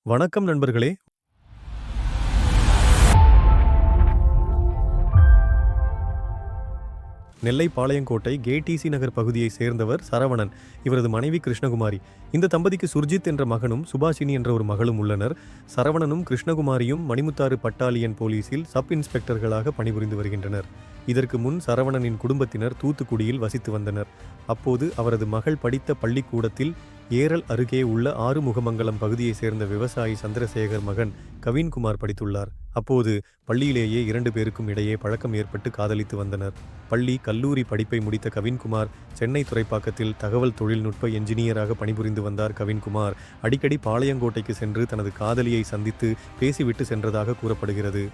வணக்கம் நண்பர்களே. நெல்லை பாளையங்கோட்டை கேடிசி நகர் பகுதியை சேர்ந்தவர் சரவணன். இவரது மனைவி கிருஷ்ணகுமாரி. இந்த தம்பதிக்கு சுர்ஜித் என்ற மகனும் சுபாஷினி என்ற ஒரு மகளும் உள்ளனர். சரவணனும் கிருஷ்ணகுமாரியும் மணிமுத்தாறு பட்டாலியன் போலீஸில் சப் இன்ஸ்பெக்டர்களாக பணிபுரிந்து வருகின்றனர். இதற்கு முன் சரவணனின் குடும்பத்தினர் தூத்துக்குடியில் வசித்து வந்தனர். அப்போது அவரது மகள் படித்த பள்ளிக்கூடத்தில் ஏரல் அருகே உள்ள ஆறுமுகமங்கலம் பகுதியை சேர்ந்த விவசாயி சந்திரசேகர் மகன் கவின்குமார் படித்துள்ளார். அப்போது பள்ளியிலேயே 2 பேருக்கும் இடையே பழக்கம் ஏற்பட்டு காதலித்து வந்தனர். பள்ளி கல்லூரி படிப்பை முடித்த கவின்குமார் சென்னை துறைப்பாக்கத்தில் தகவல் தொழில்நுட்ப என்ஜினியராக பணிபுரிந்து வந்தார். கவின்குமார் அடிக்கடி பாளையங்கோட்டைக்கு சென்று தனது காதலியை சந்தித்து பேசிவிட்டு சென்றதாக கூறப்படுகிறது.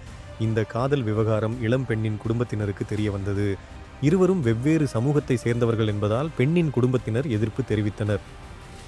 இந்த காதல் விவகாரம் இளம் பெண்ணின் குடும்பத்தினருக்கு தெரிய வந்தது. இருவரும் வெவ்வேறு சமூகத்தை சேர்ந்தவர்கள் என்பதால் பெண்ணின் குடும்பத்தினர் எதிர்ப்பு தெரிவித்தனர்.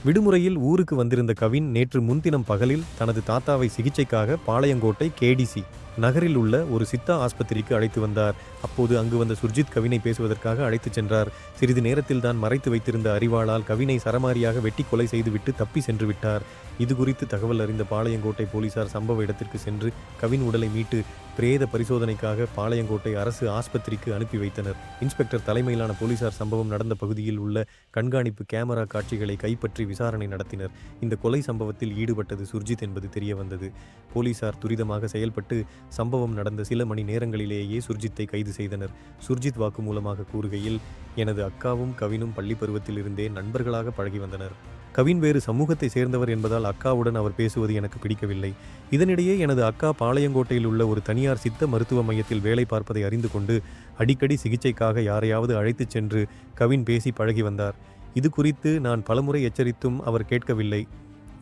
விடுமுறையில் ஊருக்கு வந்திருந்த கவின் நேற்று முன்தினம் பகலில் தனது தாத்தாவை சிகிச்சைக்காக பாளையங்கோட்டை கேடிசி நகரில் உள்ள ஒரு சித்தா ஆஸ்பத்திரிக்கு அழைத்து வந்தார். அப்போது அங்கு வந்த சுர்ஜித் கவினை பேசுவதற்காக அழைத்துச் சென்றார். சிறிது நேரத்தில் தான் மறைத்து வைத்திருந்த அரிவாளால் கவினை சரமாரியாக வெட்டி கொலை செய்துவிட்டு தப்பி சென்று விட்டார். இது குறித்து தகவல் அறிந்த பாளையங்கோட்டை போலீசார் சம்பவ இடத்திற்கு சென்று கவின் உடலை மீட்டு பிரேத பரிசோதனைக்காக பாளையங்கோட்டை அரசு ஆஸ்பத்திரிக்கு அனுப்பி வைத்தனர். இன்ஸ்பெக்டர் தலைமையிலான போலீசார் சம்பவம் நடந்த பகுதியில் உள்ள கண்காணிப்பு கேமரா காட்சிகளை கைப்பற்றி விசாரணை நடத்தினர். இந்த கொலை சம்பவத்தில் ஈடுபட்டது சுர்ஜித் என்பது தெரிய வந்தது. போலீசார் துரிதமாக செயல்பட்டு சம்பவம் நடந்த சில மணி நேரங்களிலேயே சுர்ஜித்தை கைது செய்தனர். சுர்ஜித் வாக்குமூலமாக கூறுகையில், எனது அக்காவும் கவினும் பள்ளி பருவத்தில் இருந்தே நண்பர்களாக பழகி வந்தனர். கவின் வேறு சமூகத்தை சேர்ந்தவர் என்பதால் அக்காவுடன் அவர் பேசுவது எனக்கு பிடிக்கவில்லை. இதனிடையே எனது அக்கா பாளையங்கோட்டையில் உள்ள ஒரு தனியார் சித்த மருத்துவ மையத்தில் வேலை பார்ப்பதை அறிந்து கொண்டு அடிக்கடி சிகிச்சைக்காக யாரையாவது அழைத்துச் சென்று கவின் பேசி பழகி வந்தார். இது குறித்து நான் பலமுறை எச்சரித்தும் அவர் கேட்கவில்லை.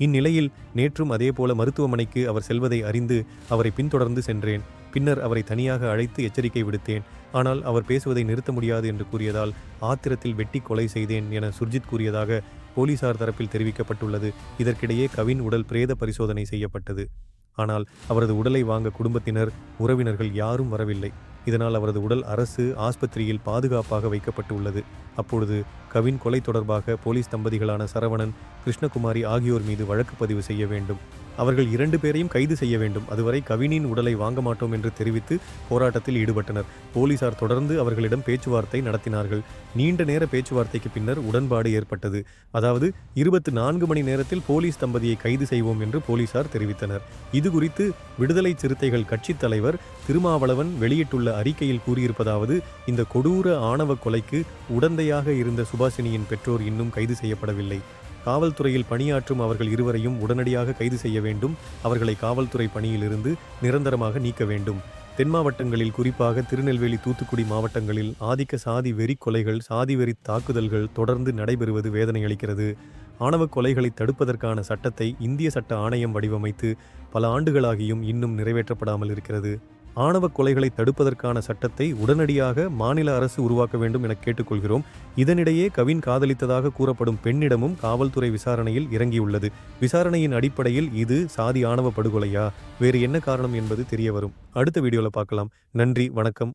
இந்நிலையில் நேற்றும் அதேபோல மருத்துவமனைக்கு அவர் செல்வதை அறிந்து அவரை பின்தொடர்ந்து சென்றேன். பின்னர் அவரை தனியாக அழைத்து எச்சரிக்கை விடுத்தேன். ஆனால் அவர் பேசுவதை நிறுத்த முடியாது என்று கூறியதால் ஆத்திரத்தில் வெட்டி கொலை செய்தேன் என சுர்ஜித் கூறியதாக போலீசார் தரப்பில் தெரிவிக்கப்பட்டுள்ளது. இதற்கிடையே கவின் உடல் பிரேத பரிசோதனை செய்யப்பட்டது. ஆனால் அவரது உடலை வாங்க குடும்பத்தினர், உறவினர்கள் யாரும் வரவில்லை. இதனால் அவரது உடல் அரசு ஆஸ்பத்திரியில் பாதுகாப்பாக வைக்கப்பட்டு உள்ளது. அப்பொழுது கவின் கொலை தொடர்பாக போலீஸ் தம்பதிகளான சரவணன், கிருஷ்ணகுமாரி ஆகியோர் மீது வழக்கு பதிவு செய்ய வேண்டும். அவர்கள் 2 பேரையும் கைது செய்ய வேண்டும். அதுவரை கவினின் உடலை வாங்க மாட்டோம் என்று தெரிவித்து போராட்டத்தில் ஈடுபட்டனர். போலீசார் தொடர்ந்து அவர்களிடம் பேச்சுவார்த்தை நடத்தினார்கள். நீண்ட நேர பேச்சுவார்த்தைக்கு பின்னர் உடன்பாடு ஏற்பட்டது. அதாவது 24 மணி நேரத்தில் போலீஸ் தம்பதியை கைது செய்வோம் என்று போலீசார் தெரிவித்தனர். இது குறித்து விடுதலை சிறுத்தைகள் கட்சித் தலைவர் திருமாவளவன் வெளியிட்டுள்ள அறிக்கையில் கூறியிருப்பதாவது, இந்த கொடூர ஆணவ கொலைக்கு உடந்தையாக இருந்த சுபாஷினியின் பெற்றோர் இன்னும் கைது செய்யப்படவில்லை. காவல்துறையில் பணியாற்றும் அவர்கள் இருவரையும் உடனடியாக கைது செய்ய வேண்டும். அவர்களை காவல்துறை பணியிலிருந்து நிரந்தரமாக நீக்க வேண்டும். தென் மாவட்டங்களில், குறிப்பாக திருநெல்வேலி, தூத்துக்குடி மாவட்டங்களில் ஆதிக்க சாதி வெறி கொலைகள், சாதி வெறி தாக்குதல்கள் தொடர்ந்து நடைபெறுவது வேதனையளிக்கிறது. ஆணவ கொலைகளை தடுப்பதற்கான சட்டத்தை இந்திய சட்ட ஆணையம் வடிவமைத்து பல ஆண்டுகளாகியும் இன்னும் நிறைவேற்றப்படாமல் இருக்கிறது. ஆணவ கொலைகளை தடுப்பதற்கான சட்டத்தை உடனடியாக மாநில அரசு உருவாக்க வேண்டும் என கேட்டுக்கொள்கிறோம். இதனிடையே கவின் காதலித்ததாக கூறப்படும் பெண்ணிடமும் காவல்துறை விசாரணையில் இறங்கியுள்ளது. விசாரணையின் அடிப்படையில் இது சாதி ஆணவ படுகொலையா, வேறு என்ன காரணம் என்பது தெரிய வரும். அடுத்த வீடியோவில் பார்க்கலாம். நன்றி, வணக்கம்.